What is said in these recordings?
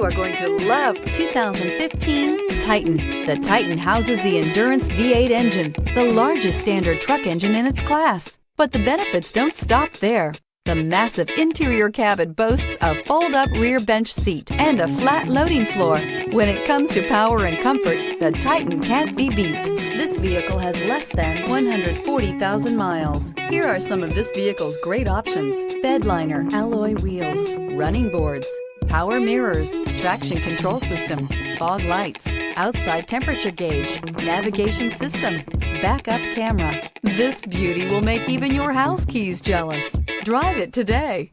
You are going to love 2015 Titan. The Titan houses the Endurance V8 engine, the largest standard truck engine in its class. But the benefits don't stop there. The massive interior cabin boasts a fold-up rear bench seat and a flat loading floor. When it comes to power and comfort, the Titan can't be beat. This vehicle has less than 140,000 miles. Here are some of this vehicle's great options: bed liner, alloy wheels, running boards, power mirrors, traction control system, fog lights, outside temperature gauge, navigation system, backup camera. This beauty will make even your house keys jealous. Drive it today.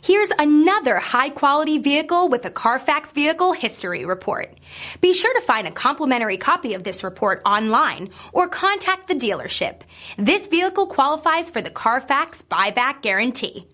Here's another high-quality vehicle with a Carfax Vehicle History Report. Be sure to find a complimentary copy of this report online or contact the dealership. This vehicle qualifies for the Carfax Buyback Guarantee.